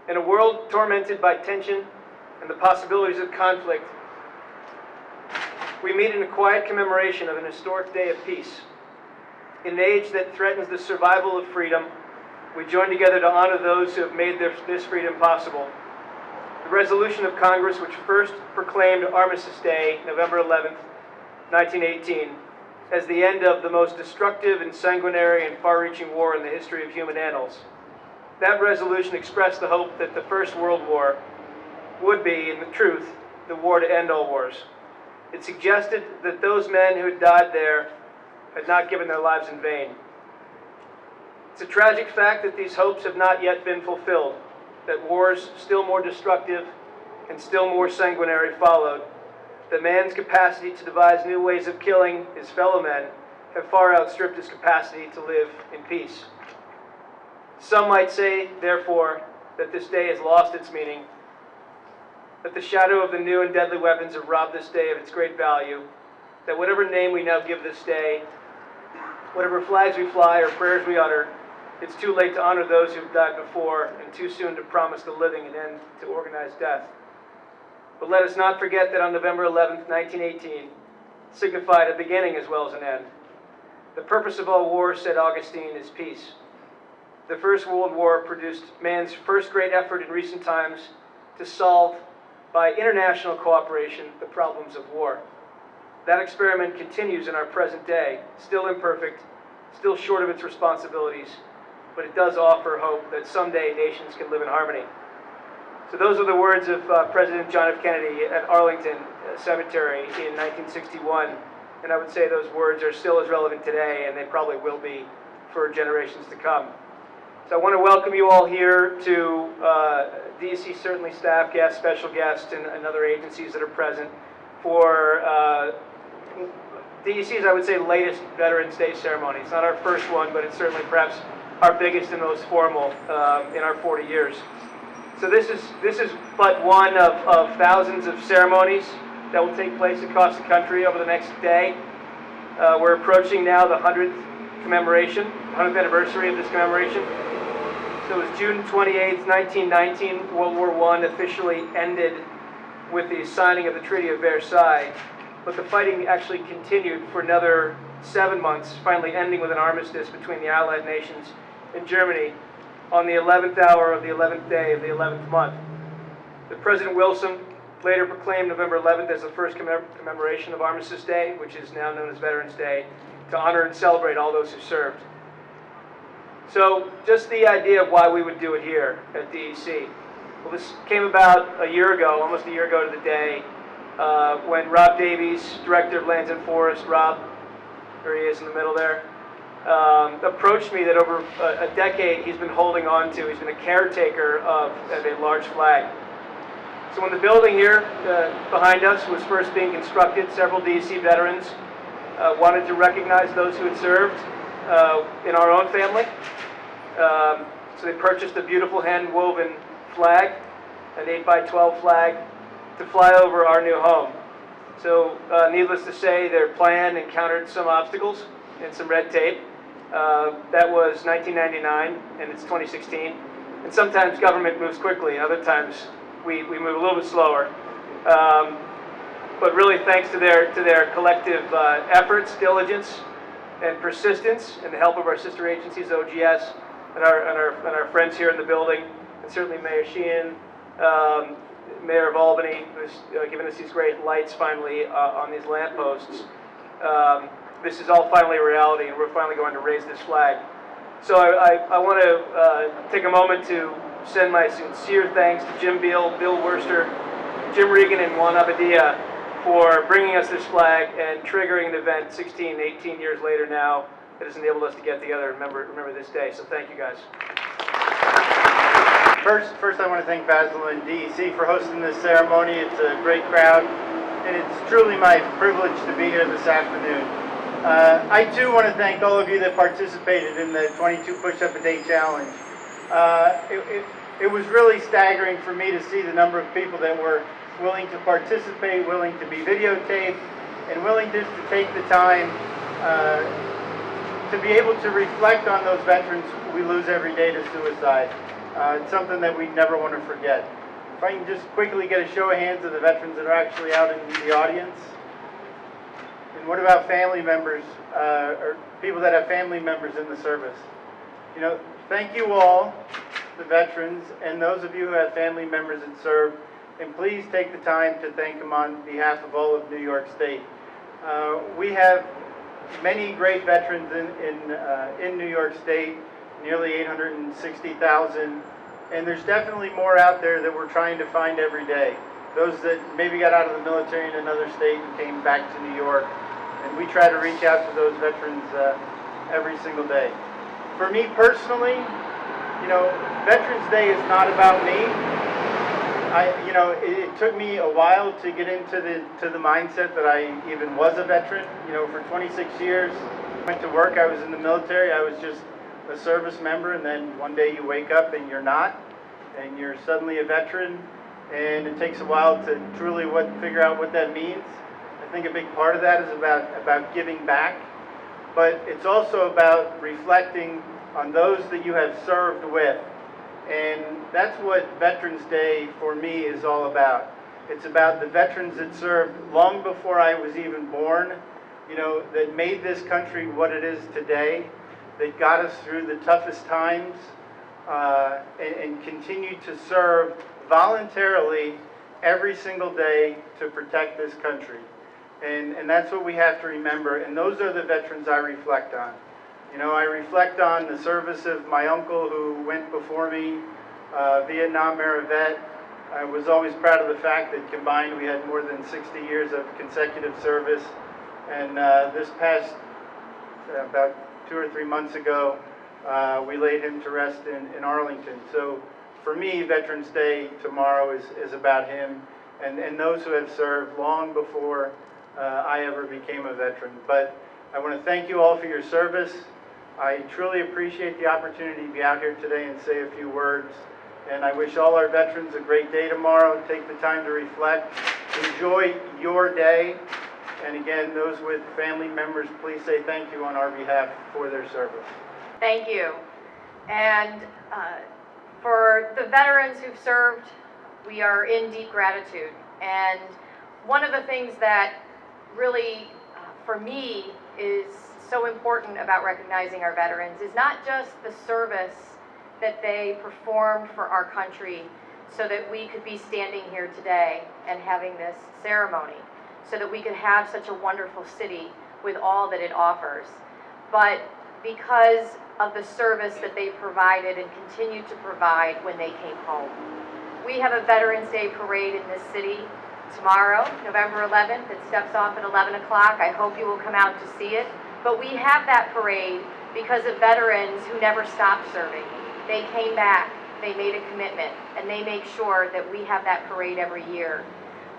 In a world tormented by tension and the possibilities of conflict, we meet in a quiet commemoration of an historic day of peace. In an age that threatens the survival of freedom, we join together to honor those who have made this freedom possible. The resolution of Congress, which first proclaimed Armistice Day, November 11th, 1918, as the end of the most destructive and sanguinary and far-reaching war in the history of human annals. That resolution expressed the hope that the First World War would be, in the truth, the war to end all wars. It suggested that those men who had died there had not given their lives in vain. It's a tragic fact that these hopes have not yet been fulfilled, that wars still more destructive and still more sanguinary followed, that man's capacity to devise new ways of killing his fellow men have far outstripped his capacity to live in peace. Some might say, therefore, that this day has lost its meaning, that the shadow of the new and deadly weapons have robbed this day of its great value, that whatever name we now give this day, whatever flags we fly or prayers we utter, it's too late to honor those who've died before and too soon to promise the living an end to organized death. But let us not forget that on November 11th, 1918, signified a beginning as well as an end. The purpose of all war, said Augustine, is peace. The First World War produced man's first great effort in recent times to solve, by international cooperation, the problems of war. That experiment continues in our present day, still imperfect, still short of its responsibilities, but it does offer hope that someday nations can live in harmony. So those are the words of President John F. Kennedy at Arlington Cemetery in 1961, and I would say those words are still as relevant today, and they probably will be for generations to come. So I want to welcome you all here to DEC, certainly staff, guests, special guests, and other agencies that are present for DEC's, I would say, latest Veterans Day ceremony. It's not our first one, but it's certainly perhaps our biggest and most formal in our 40 years. So this is but one of thousands of ceremonies that will take place across the country over the next day. We're approaching now the 100th commemoration, 100th anniversary of this commemoration. So it was June 28th, 1919, World War I officially ended with the signing of the Treaty of Versailles, but the fighting actually continued for another 7 months, finally ending with an armistice between the Allied nations and Germany on the 11th hour of the 11th day of the 11th month. The President Wilson later proclaimed November 11th as the first commemoration of Armistice Day, which is now known as Veterans Day, to honor and celebrate all those who served. So just the idea of why we would do it here at DEC. Well, this came about a year ago, almost a year ago to the day, when Rob Davies, Director of Lands and Forests, Rob, there he is in the middle there, approached me that over a decade he's been holding on to, he's been a caretaker of a large flag. So when the building here behind us was first being constructed, several DEC veterans wanted to recognize those who had served in our own family. So they purchased a beautiful hand-woven flag, an 8x12 flag, to fly over our new home. So needless to say, their plan encountered some obstacles and some red tape. That was 1999, and it's 2016. And sometimes government moves quickly, and other times we move a little bit slower. But really, thanks to their collective efforts, diligence, and persistence, and the help of our sister agencies, OGS, and our friends here in the building, and certainly Mayor Sheehan, Mayor of Albany, who's given us these great lights finally on these lampposts. This is all finally a reality, and we're finally going to raise this flag. So I want to take a moment to send my sincere thanks to Jim Beal, Bill Worster, Jim Regan, and Juan Abadia for bringing us this flag and triggering an event 16, 18 years later now that has enabled us to get together and remember this day. So thank you, guys. First I want to thank Basil and DEC for hosting this ceremony. It's a great crowd, and it's truly my privilege to be here this afternoon. I too want to thank all of you that participated in the 22 push-up a day challenge. It was really staggering for me to see the number of people that were willing to participate, willing to be videotaped, and willing just to take the time to be able to reflect on those veterans we lose every day to suicide. It's something that we never want to forget. If I can just quickly get a show of hands of the veterans that are actually out in the audience. And what about family members, or people that have family members in the service? You know, thank you all, the veterans, and those of you who have family members that serve, and please take the time to thank them on behalf of all of New York State. We have many great veterans in New York State, nearly 860,000, and there's definitely more out there that we're trying to find every day. Those that maybe got out of the military in another state and came back to New York, and we try to reach out to those veterans every single day. For me personally, you know, Veterans Day is not about me. It took me a while to get into the mindset that I even was a veteran. You know, for 26 years, I went to work, I was in the military, I was just a service member, and then one day you wake up and you're not, and you're suddenly a veteran, and it takes a while to truly figure out what that means. I think a big part of that is about giving back, but it's also about reflecting on those that you have served with. And that's what Veterans Day for me is all about. It's about the veterans that served long before I was even born, you know, that made this country what it is today, that got us through the toughest times, and continue to serve voluntarily every single day to protect this country. And that's what we have to remember, and those are the veterans I reflect on. You know, I reflect on the service of my uncle who went before me, Vietnam era vet. I was always proud of the fact that combined we had more than 60 years of consecutive service, and this past, about 2 or 3 months ago, we laid him to rest in Arlington. So for me, Veterans Day tomorrow is about him and those who have served long before I ever became a veteran. But I want to thank you all for your service. I truly appreciate the opportunity to be out here today and say a few words. And I wish all our veterans a great day tomorrow. Take the time to reflect. Enjoy your day. And again, those with family members, please say thank you on our behalf for their service. Thank you. And for the veterans who've served, we are in deep gratitude. And one of the things that really, for me, is so important about recognizing our veterans is not just the service that they performed for our country so that we could be standing here today and having this ceremony, so that we could have such a wonderful city with all that it offers, but because of the service that they provided and continue to provide when they came home. We have a Veterans Day parade in this city tomorrow, November 11th. It steps off at 11 o'clock. I hope you will come out to see it. But we have that parade because of veterans who never stopped serving. They came back, they made a commitment, and they make sure that we have that parade every year.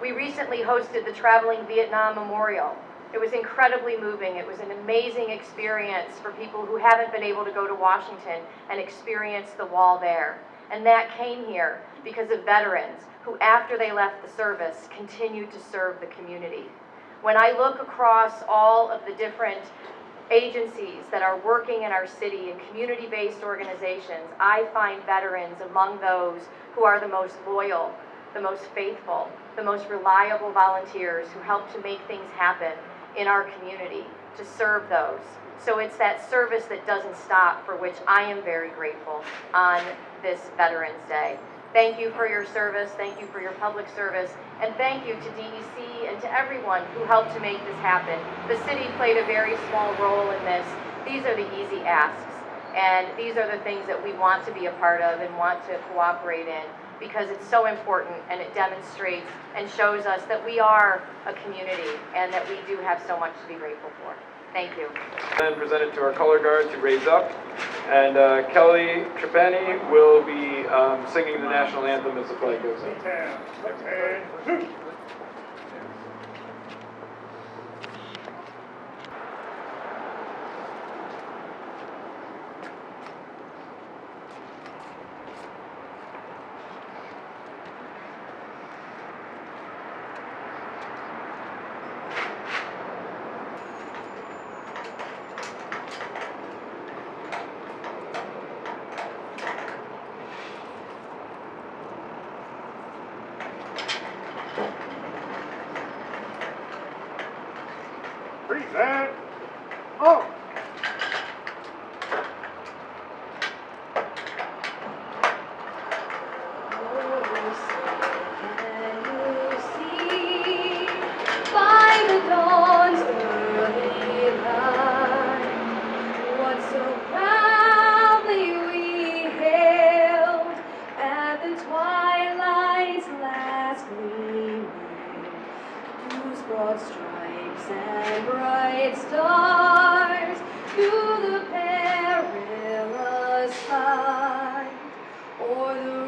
We recently hosted the Traveling Vietnam Memorial. It was incredibly moving. It was an amazing experience for people who haven't been able to go to Washington and experience the wall there. And that came here because of veterans who, after they left the service, continued to serve the community. When I look across all of the different agencies that are working in our city and community-based organizations, I find veterans among those who are the most loyal, the most faithful, the most reliable volunteers who help to make things happen in our community, to serve those. So it's that service that doesn't stop, for which I am very grateful on this Veterans Day. Thank you for your service, thank you for your public service, and thank you to DEC and to everyone who helped to make this happen. The city played a very small role in this. These are the easy asks, and these are the things that we want to be a part of and want to cooperate in, because it's so important and it demonstrates and shows us that we are a community and that we do have so much to be grateful for. Thank you. Then presented to our color guard to raise up, and Kelly Trapani will be singing the national anthem as the flag goes up. Set. Oh. By the dawn's early light, what so proudly we hailed at the twilight's last gleaming, whose broad stripes and bright stars through the perilous fight o'er the